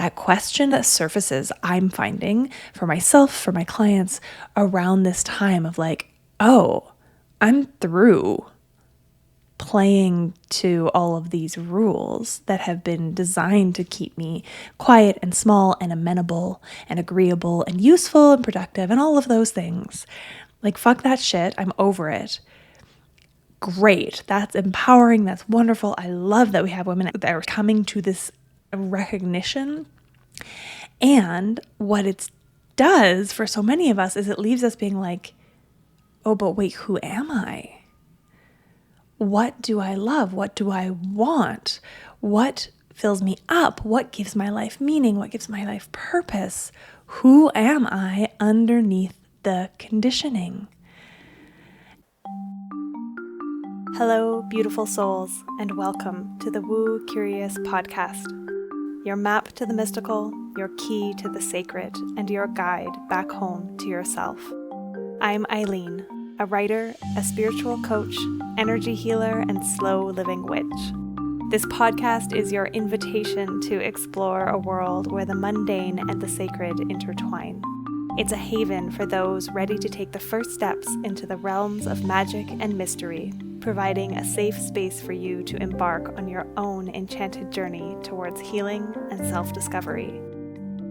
that question that surfaces, I'm finding for myself, for my clients around this time of like, oh, I'm through playing to all of these rules that have been designed to keep me quiet and small and amenable and agreeable and useful and productive and all of those things. Like, fuck that shit. I'm over it. Great. That's empowering. That's wonderful. I love that we have women that are coming to this recognition. And what it does for so many of us is it leaves us being like, oh, but wait, who am I? What do I love? What do I want? What fills me up? What gives my life meaning? What gives my life purpose? Who am I underneath the conditioning? Hello, beautiful souls, and welcome to the Woo Curious podcast. Your map to the mystical, your key to the sacred, and your guide back home to yourself. I'm Eileen, a writer, a spiritual coach, energy healer, and slow living witch. This podcast is your invitation to explore a world where the mundane and the sacred intertwine. It's a haven for those ready to take the first steps into the realms of magic and mystery, providing a safe space for you to embark on your own enchanted journey towards healing and self-discovery.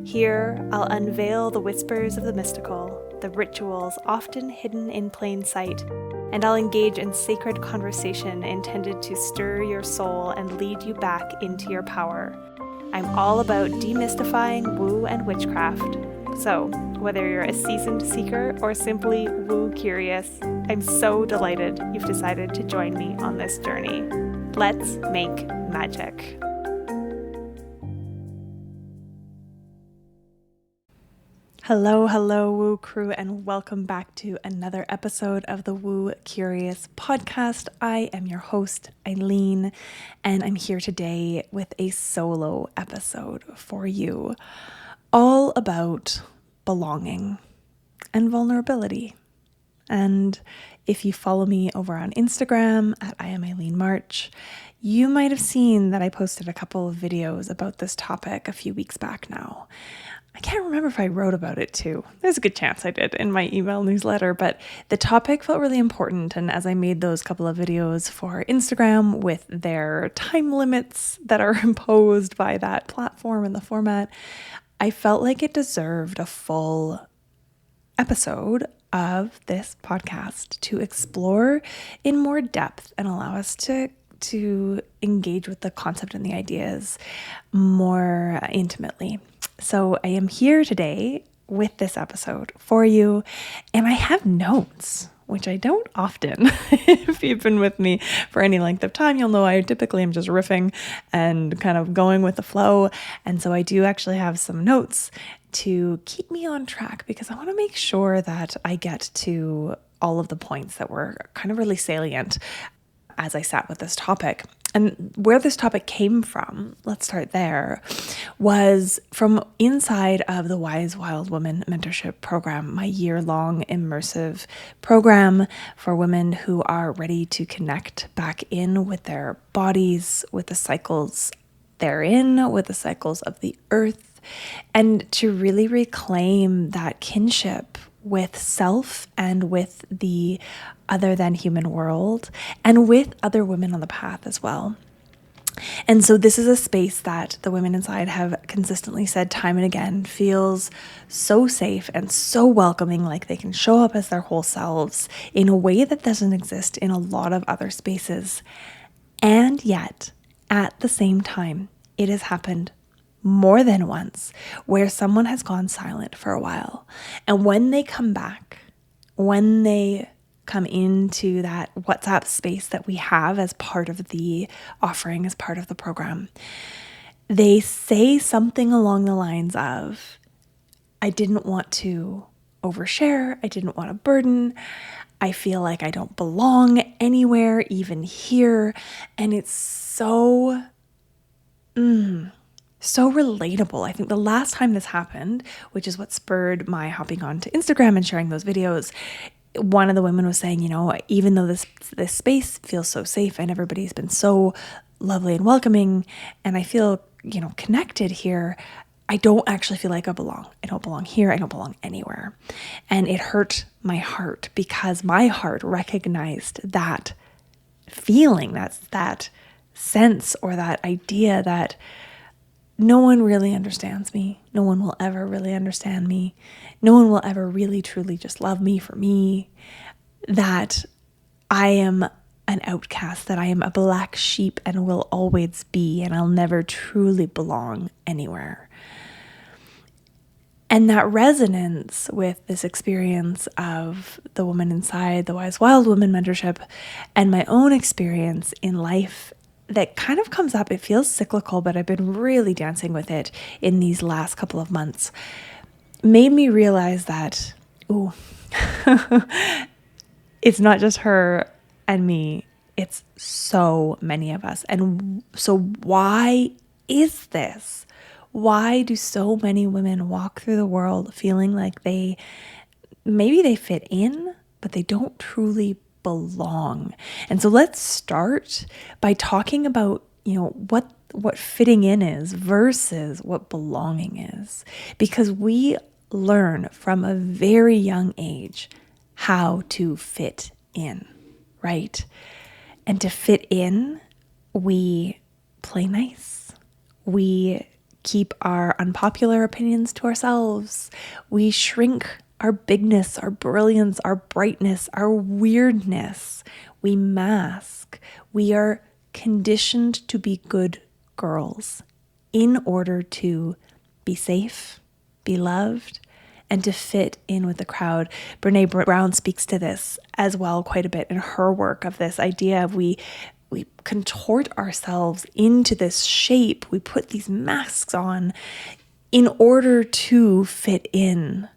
Here, I'll unveil the whispers of the mystical, the rituals often hidden in plain sight, and I'll engage in sacred conversation intended to stir your soul and lead you back into your power. I'm all about demystifying woo and witchcraft. So, whether you're a seasoned seeker or simply woo curious, I'm so delighted you've decided to join me on this journey. Let's make magic. Hello, Woo Crew, and welcome back to another episode of the Woo Curious podcast. I am your host, Eileen, and I'm here today with a solo episode for you, all about belonging and vulnerability. And if you follow me over on Instagram at I am Eileen March, you might have seen that I posted a couple of videos about this topic a few weeks back now. I can't remember if I wrote about it too. There's a good chance I did in my email newsletter, but the topic felt really important. And as I made those couple of videos for Instagram with their time limits that are imposed by that platform and the format, I felt like it deserved a full episode of this podcast to explore in more depth and allow us to engage with the concept and the ideas more intimately. So I am here today with this episode for you, and I have notes, which I don't often. If you've been with me for any length of time, you'll know I typically am just riffing and kind of going with the flow. And so I do actually have some notes to keep me on track because I want to make sure that I get to all of the points that were kind of really salient as I sat with this topic. And where this topic came from, let's start there, was from inside of the Wise Wild Woman Mentorship program, my year-long immersive program for women who are ready to connect back in with their bodies, with the cycles they're in, with the cycles of the earth, and to really reclaim that kinship with self and with the other than human world and with other women on the path as well. And so this is a space that the women inside have consistently said time and again feels so safe and so welcoming, like they can show up as their whole selves in a way that doesn't exist in a lot of other spaces. And yet, at the same time, it has happened more than once where someone has gone silent for a while. And when they come back, when they come into that WhatsApp space that we have as part of the offering, as part of the program, they say something along the lines of, I didn't want to overshare. I didn't want to burden. I feel like I don't belong anywhere, even here. And it's so relatable. I think the last time this happened, which is what spurred my hopping on to Instagram and sharing those videos, one of the women was saying, even though this space feels so safe and everybody's been so lovely and welcoming, and I feel, connected here, I don't actually feel like I belong. I don't belong here. I don't belong anywhere. And it hurt my heart because my heart recognized that feeling, that sense or that idea that no one really understands me. No one will ever really understand me. No one will ever really, truly just love me for me. That I am an outcast, that I am a black sheep and will always be, and I'll never truly belong anywhere. And that resonance with this experience of the woman inside the Wise Wild Woman Mentorship and my own experience in life that kind of comes up. It feels cyclical, but I've been really dancing with it in these last couple of months. Made me realize that, it's not just her and me, it's so many of us. And so why is this? Why do so many women walk through the world feeling like maybe they fit in, but they don't truly belong? And so let's start by talking about, what fitting in is versus what belonging is. Because we learn from a very young age how to fit in, right? And to fit in, we play nice. We keep our unpopular opinions to ourselves. We shrink our bigness, our brilliance, our brightness, our weirdness. We mask. We are conditioned to be good girls in order to be safe, be loved, and to fit in with the crowd. Brene Brown speaks to this as well quite a bit in her work, of this idea of we contort ourselves into this shape. We put these masks on in order to fit in,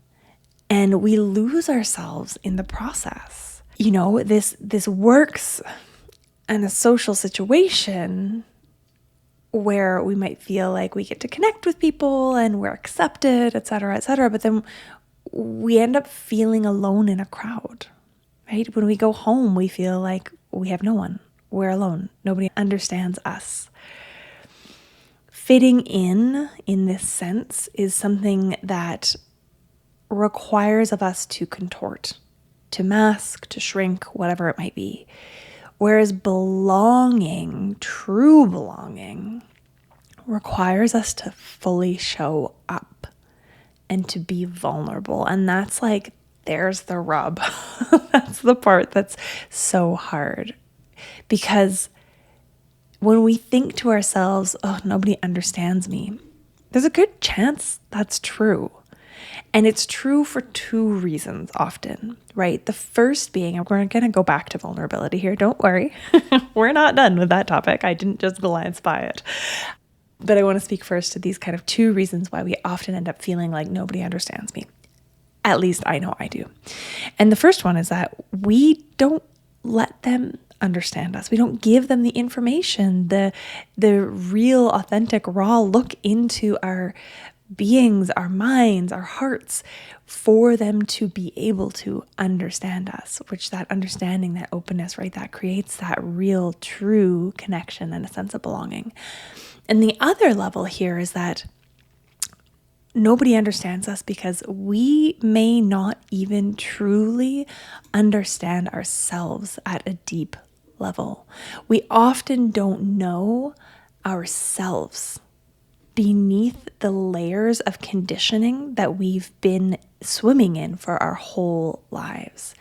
and we lose ourselves in the process. This works in a social situation where we might feel like we get to connect with people and we're accepted, et cetera, but then we end up feeling alone in a crowd, right? When we go home, we feel like we have no one. We're alone. Nobody understands us. Fitting in this sense, is something that requires of us to contort, to mask, to shrink, whatever it might be. Whereas belonging, true belonging, requires us to fully show up and to be vulnerable. And that's there's the rub. That's the part that's so hard. Because when we think to ourselves, oh, nobody understands me, there's a good chance that's true. And it's true for two reasons often, right? The first being, and we're going to go back to vulnerability here. Don't worry. We're not done with that topic. I didn't just glance by it. But I want to speak first to these kind of two reasons why we often end up feeling like nobody understands me. At least I know I do. And the first one is that we don't let them understand us. We don't give them the information, the real, authentic, raw look into our beings, our minds, our hearts, for them to be able to understand us, which that understanding, that openness, right, that creates that real, true connection and a sense of belonging. And the other level here is that nobody understands us because we may not even truly understand ourselves at a deep level. We often don't know ourselves beneath the layers of conditioning that we've been swimming in for our whole lives,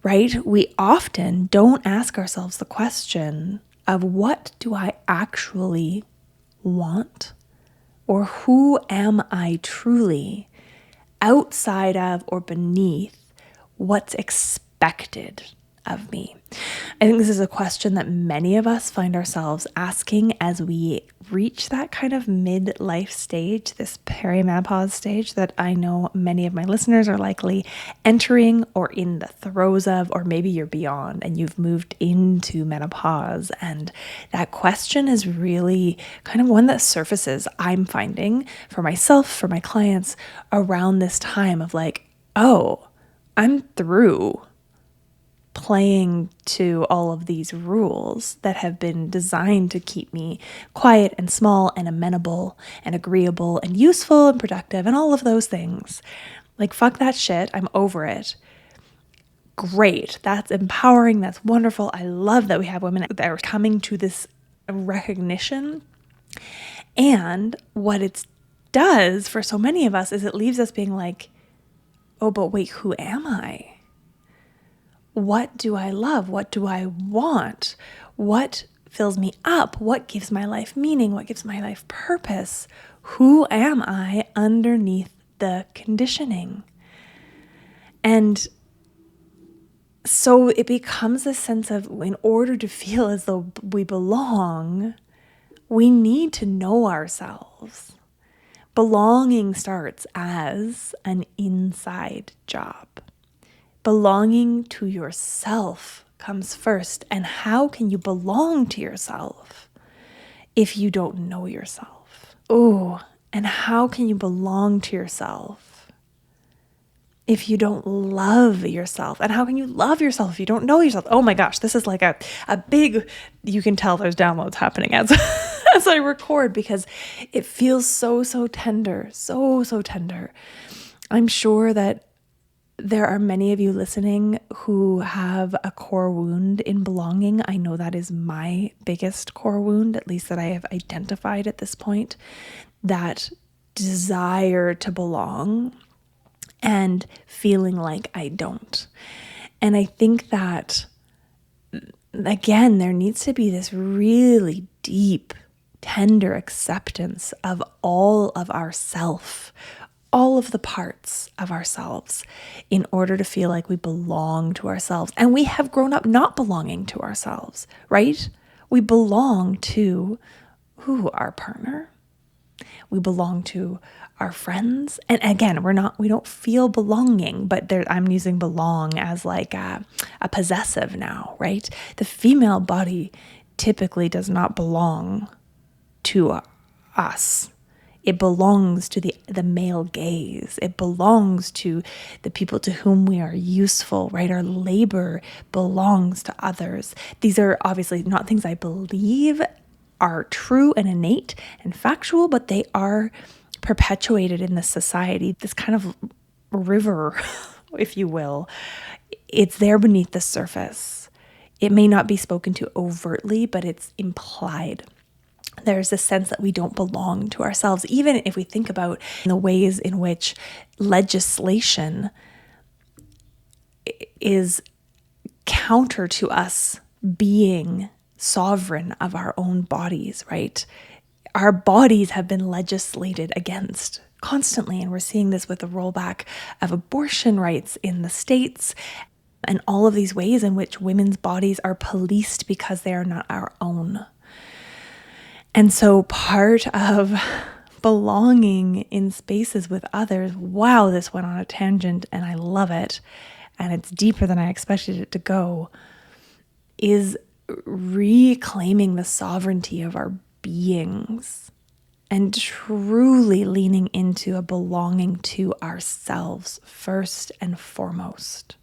right? We often don't ask ourselves the question of, what do I actually want? Or who am I truly outside of or beneath what's expected of me? I think this is a question that many of us find ourselves asking as we reach that kind of midlife stage, this perimenopause stage that I know many of my listeners are likely entering or in the throes of, or maybe you're beyond and you've moved into menopause. And that question is really kind of one that surfaces, I'm finding, for myself, for my clients, around this time of oh, I'm through playing to all of these rules that have been designed to keep me quiet and small and amenable and agreeable and useful and productive and all of those things. Like, fuck that shit. I'm over it. Great. That's empowering. That's wonderful. I love that we have women that are coming to this recognition. And what it does for so many of us is it leaves us being like, oh, but wait, who am I? What do I love? What do I want? What fills me up? What gives my life meaning? What gives my life purpose? Who am I underneath the conditioning? And so it becomes a sense of, in order to feel as though we belong, we need to know ourselves. Belonging starts as an inside job. Belonging to yourself comes first. And how can you belong to yourself if you don't know yourself? Oh, and how can you belong to yourself if you don't love yourself? And how can you love yourself if you don't know yourself? Oh my gosh, this is like a big, you can tell there's downloads happening as I record, because it feels so tender, so tender. I'm sure that there are many of you listening who have a core wound in belonging. I know that is my biggest core wound, at least that I have identified at this point, that desire to belong and feeling like I don't. And I think that, again, there needs to be this really deep, tender acceptance of all of ourself, all of the parts of ourselves, in order to feel like we belong to ourselves. And we have grown up not belonging to ourselves, right? We belong to our partner. We belong to our friends. And again, we don't feel belonging, but I'm using belong as like a possessive now, right? The female body typically does not belong to us. It belongs to the male gaze. It belongs to the people to whom we are useful, right? Our labor belongs to others. These are obviously not things I believe are true and innate and factual, but they are perpetuated in this society, this kind of river, if you will. It's there beneath the surface. It may not be spoken to overtly, but it's implied. There's a sense that we don't belong to ourselves, even if we think about the ways in which legislation is counter to us being sovereign of our own bodies, right? Our bodies have been legislated against constantly, and we're seeing this with the rollback of abortion rights in the States and all of these ways in which women's bodies are policed because they are not our own. And so part of belonging in spaces with others, wow, this went on a tangent and I love it, and it's deeper than I expected it to go, is reclaiming the sovereignty of our beings and truly leaning into a belonging to ourselves first and foremost.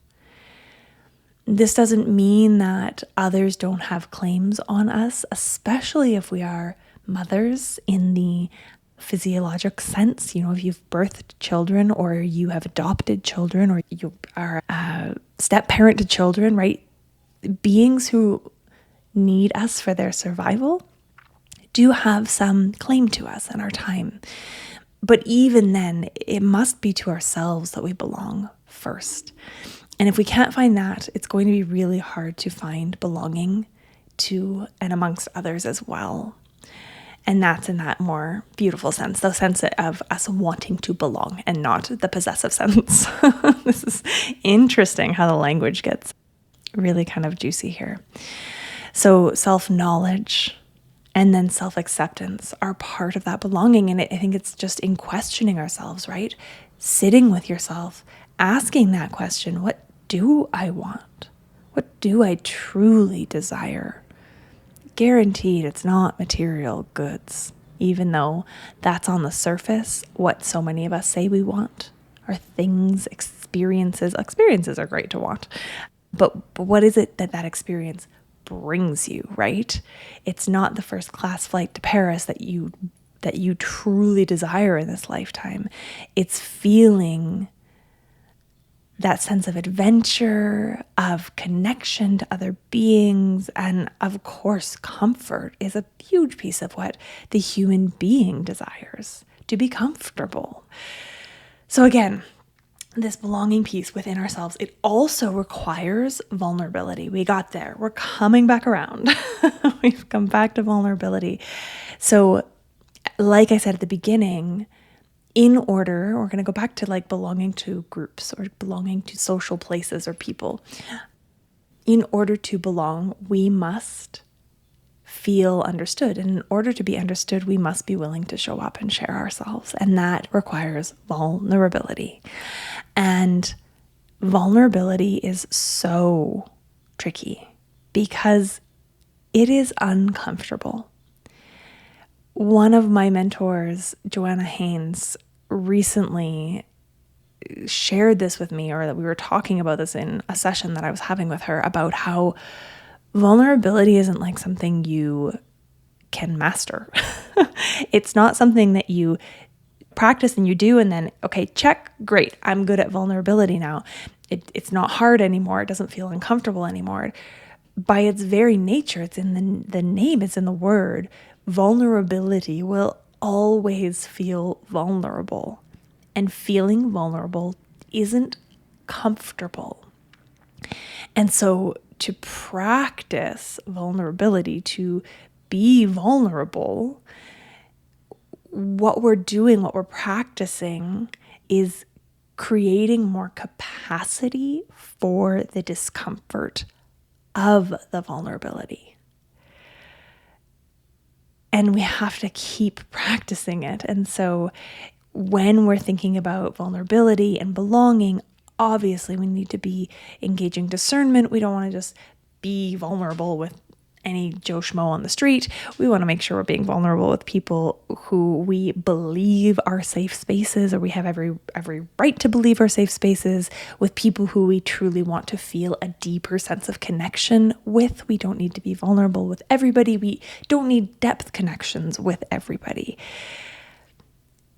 This doesn't mean that others don't have claims on us, especially if we are mothers in the physiologic sense. You know, if you've birthed children or you have adopted children or you are a step parent to children, right? Beings who need us for their survival do have some claim to us and our time. But even then, it must be to ourselves that we belong first. And if we can't find that, it's going to be really hard to find belonging to and amongst others as well. And that's in that more beautiful sense, the sense of us wanting to belong and not the possessive sense. This is interesting how the language gets really kind of juicy here. So self-knowledge and then self-acceptance are part of that belonging. And I think it's just in questioning ourselves, right? Sitting with yourself, asking that question, what do I want? What do I truly desire? Guaranteed it's not material goods, even though that's on the surface what so many of us say we want are things, experiences. Experiences are great to want, But what is it that experience brings you, right? It's not the first class flight to Paris that you truly desire in this lifetime. It's feeling that sense of adventure, of connection to other beings, and of course, comfort is a huge piece of what the human being desires, to be comfortable. So again, this belonging piece within ourselves, it also requires vulnerability. We got there. We're coming back around. We've come back to vulnerability. So like I said at the beginning, in order, we're going to go back to like belonging to groups or belonging to social places or people. In order to belong, we must feel understood. And in order to be understood, we must be willing to show up and share ourselves. And that requires vulnerability. And vulnerability is so tricky because it is uncomfortable. One of my mentors, Joanna Haynes, recently shared this with me, or that we were talking about this in a session that I was having with her, about how vulnerability isn't like something you can master. It's not something that you practice and you do and then, okay, check, great, I'm good at vulnerability now. It's not hard anymore. It doesn't feel uncomfortable anymore. By its very nature, it's in the name, it's in the word. Vulnerability will always feel vulnerable, and feeling vulnerable isn't comfortable. And so to practice vulnerability, to be vulnerable, what we're doing, what we're practicing is creating more capacity for the discomfort of the vulnerability. And we have to keep practicing it. And so when we're thinking about vulnerability and belonging, obviously we need to be engaging discernment. We don't want to just be vulnerable with any Joe Schmo on the street. We want to make sure we're being vulnerable with people who we believe are safe spaces, or we have every right to believe are safe spaces, with people who we truly want to feel a deeper sense of connection with. We don't need to be vulnerable with everybody. We don't need depth connections with everybody.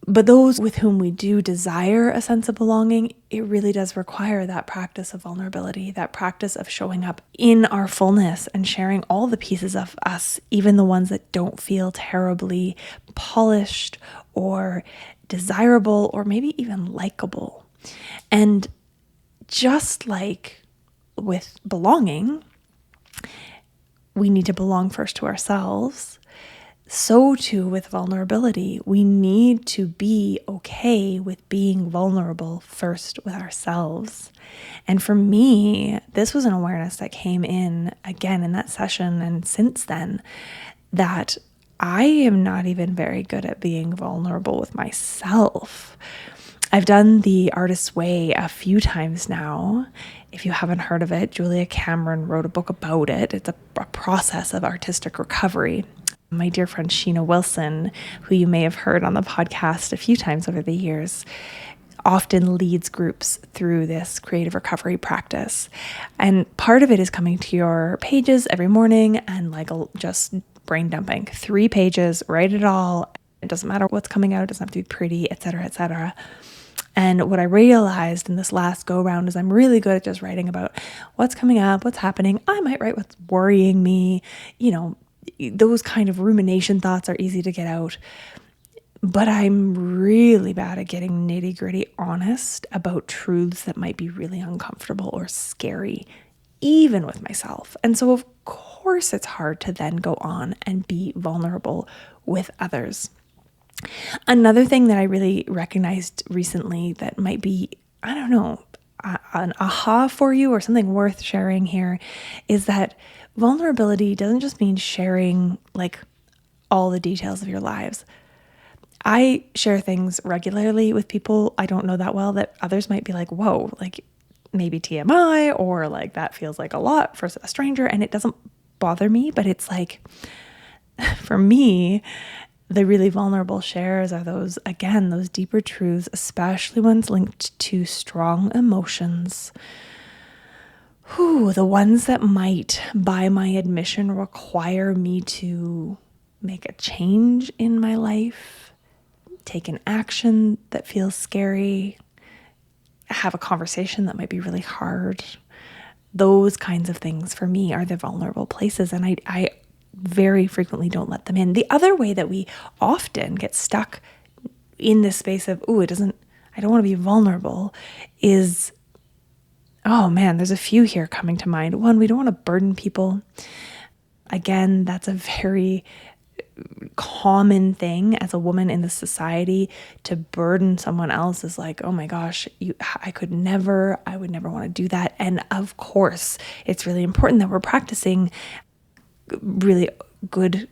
But those with whom we do desire a sense of belonging, it really does require that practice of vulnerability, that practice of showing up in our fullness and sharing all the pieces of us, even the ones that don't feel terribly polished or desirable or maybe even likable. And just like with belonging, we need to belong first to ourselves. So too with vulnerability, we need to be okay with being vulnerable first with ourselves. And for me, this was an awareness that came in again in that session and since then, that I am not even very good at being vulnerable with myself. I've done the Artist's Way a few times now. If you haven't heard of it, Julia Cameron wrote a book about it. It's a process of artistic recovery. My dear friend Sheena Wilson, who you may have heard on the podcast a few times over the years, often leads groups through this creative recovery practice. And part of it is coming to your pages every morning and just brain dumping. 3 pages, write it all. It doesn't matter what's coming out. It doesn't have to be pretty, etc., etc. And what I realized in this last go round is I'm really good at just writing about what's coming up, what's happening. I might write what's worrying me, those kind of rumination thoughts are easy to get out. But I'm really bad at getting nitty-gritty honest about truths that might be really uncomfortable or scary, even with myself. And so, of course, it's hard to then go on and be vulnerable with others. Another thing that I really recognized recently that might be, an aha for you or something worth sharing here is that vulnerability doesn't just mean sharing all the details of your lives. I share things regularly with people I don't know that well that others might be like, whoa, maybe TMI, or that feels like a lot for a stranger, and it doesn't bother me, but it's for me, the really vulnerable shares are those deeper truths, especially ones linked to strong emotions The ones that might, by my admission, require me to make a change in my life, take an action that feels scary, have a conversation that might be really hard. Those kinds of things for me are the vulnerable places, and I very frequently don't let them in. The other way that we often get stuck in this space of, I don't want to be vulnerable, is, oh man, there's a few here coming to mind. One, we don't want to burden people. Again, that's a very common thing as a woman in this society. To burden someone else is like, oh my gosh, I would never want to do that. And of course, it's really important that we're practicing really good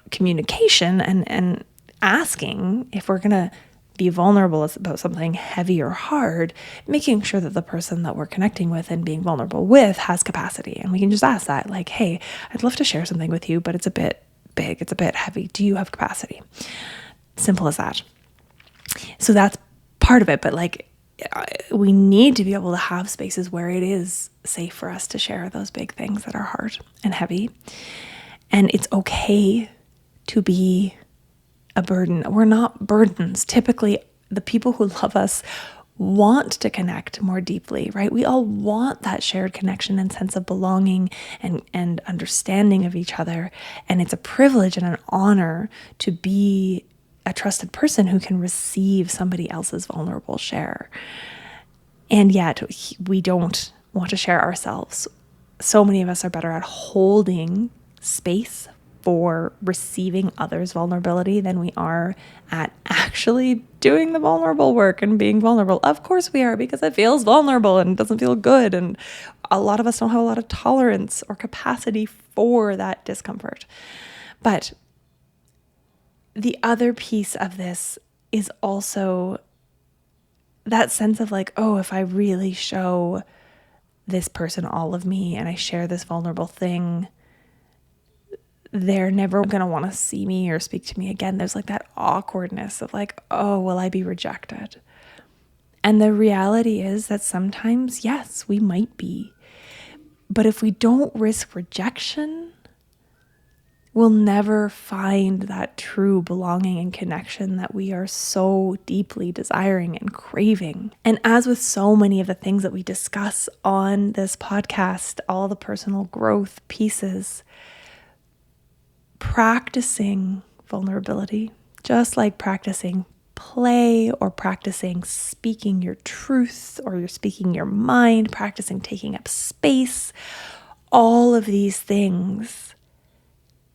communication and asking if we're going to be vulnerable about something heavy or hard, making sure that the person that we're connecting with and being vulnerable with has capacity. And we can just ask that, like, hey, I'd love to share something with you, but it's a bit big, it's a bit heavy. Do you have capacity? Simple as that. So that's part of it. But like, we need to be able to have spaces where it is safe for us to share those big things that are hard and heavy. And it's okay to be a burden. We're not burdens. Typically, the people who love us want to connect more deeply, right? We all want that shared connection and sense of belonging and understanding of each other. And it's a privilege and an honor to be a trusted person who can receive somebody else's vulnerable share. And yet we don't want to share ourselves. So many of us are better at holding space for receiving others' vulnerability than we are at actually doing the vulnerable work and being vulnerable. Of course we are, because it feels vulnerable and doesn't feel good. And a lot of us don't have a lot of tolerance or capacity for that discomfort. But the other piece of this is also that sense of like, oh, if I really show this person all of me and I share this vulnerable thing, they're never going to want to see me or speak to me again. There's like that awkwardness of like, oh, will I be rejected? And the reality is that sometimes, yes, we might be. But if we don't risk rejection, we'll never find that true belonging and connection that we are so deeply desiring and craving. And as with so many of the things that we discuss on this podcast, all the personal growth pieces, practicing vulnerability, just like practicing play or practicing speaking your truth or you're speaking your mind, practicing taking up space, all of these things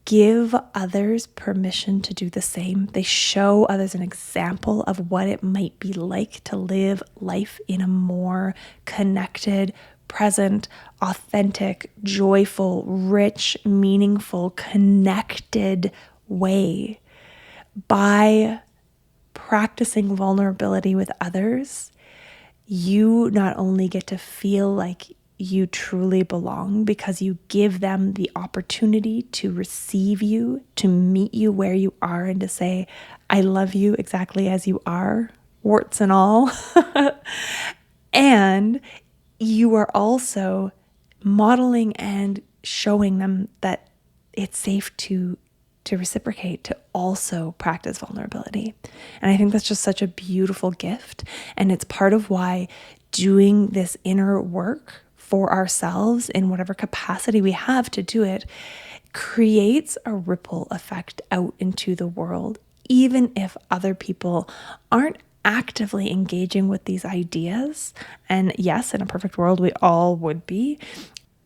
give others permission to do the same. They show others an example of what it might be like to live life in a more connected, present, authentic, joyful, rich, meaningful, connected way. By practicing vulnerability with others, you not only get to feel like you truly belong because you give them the opportunity to receive you, to meet you where you are, and to say, I love you exactly as you are, warts and all. And you are also modeling and showing them that it's safe to reciprocate, to also practice vulnerability. And I think that's just such a beautiful gift. And it's part of why doing this inner work for ourselves in whatever capacity we have to do it creates a ripple effect out into the world, even if other people aren't actively engaging with these ideas. And yes, in a perfect world, we all would be,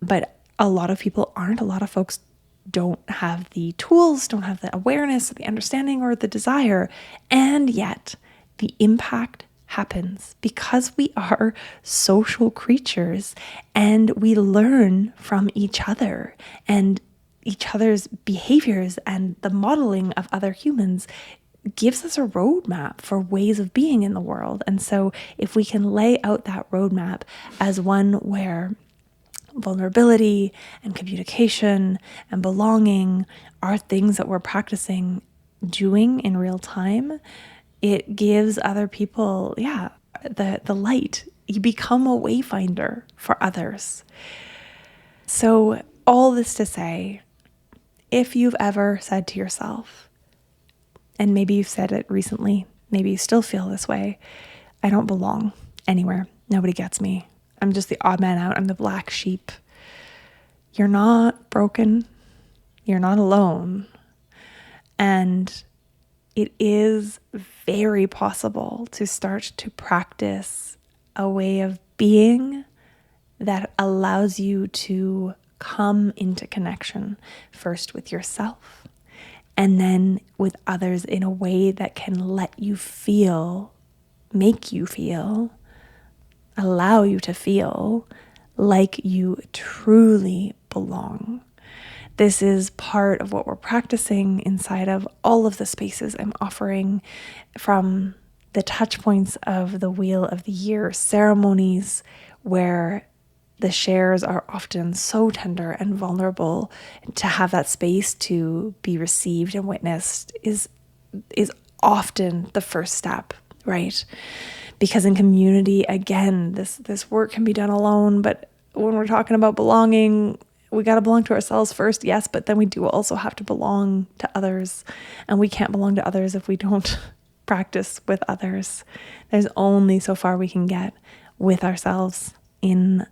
but a lot of people aren't. A lot of folks don't have the tools, don't have the awareness, the understanding, or the desire. And yet the impact happens because we are social creatures and we learn from each other and each other's behaviors, and the modeling of other humans gives us a roadmap for ways of being in the world. And so if we can lay out that roadmap as one where vulnerability and communication and belonging are things that we're practicing doing in real time, it gives other people, the light You become a wayfinder for others. So all this to say, if you've ever said to yourself, and maybe you've said it recently, maybe you still feel this way, I don't belong anywhere. Nobody gets me. I'm just the odd man out. I'm the black sheep. You're not broken. You're not alone. And it is very possible to start to practice a way of being that allows you to come into connection first with yourself and then with others in a way that can let you feel, make you feel, allow you to feel like you truly belong. This is part of what we're practicing inside of all of the spaces I'm offering, from the touch points of the Wheel of the Year ceremonies, where the shares are often so tender and vulnerable. To have that space to be received and witnessed is often the first step, right? Because in community, again, this work can be done alone, but when we're talking about belonging, we got to belong to ourselves first, yes, but then we do also have to belong to others, and we can't belong to others if we don't practice with others. There's only so far we can get with ourselves in,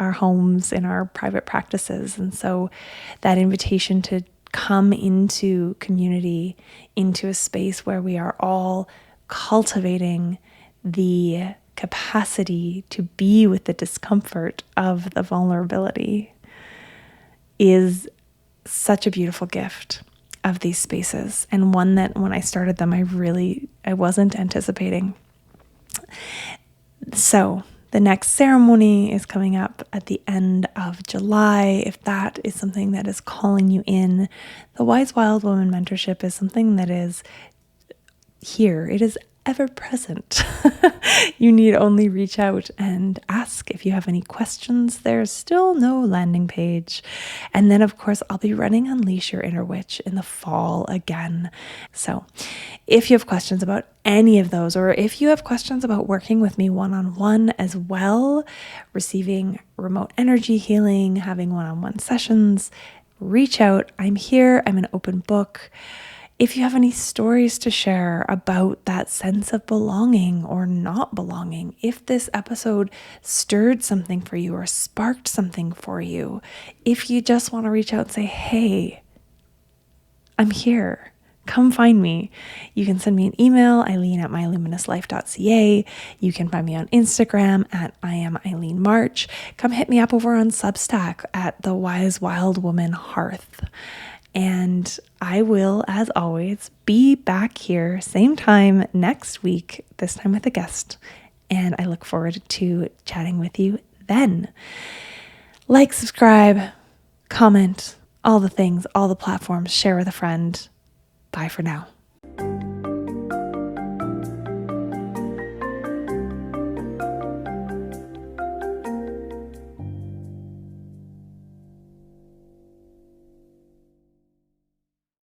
our homes, in our private practices. And so that invitation to come into community, into a space where we are all cultivating the capacity to be with the discomfort of the vulnerability, is such a beautiful gift of these spaces, and one that when I started them, I wasn't anticipating. So the next ceremony is coming up at the end of July. If that is something that is calling you in, the Wise Wild Woman Mentorship is something that is here. It is ever present. You need only reach out and ask if you have any questions. There's still no landing page. And then, of course, I'll be running Unleash Your Inner Witch in the fall again. So if you have questions about any of those, or if you have questions about working with me one-on-one as well, receiving remote energy healing, having one-on-one sessions, reach out. I'm here. I'm an open book. If you have any stories to share about that sense of belonging or not belonging, if this episode stirred something for you or sparked something for you, if you just want to reach out and say, hey, I'm here, come find me, you can send me an email, eileen@myluminouslife.ca. You can find me on Instagram at @IamEileenMarch. Come hit me up over on Substack at the Wise Wild Woman Hearth. And I will, as always, be back here same time next week, this time with a guest. And I look forward to chatting with you then. Like, subscribe, comment, all the things, all the platforms, share with a friend. Bye for now.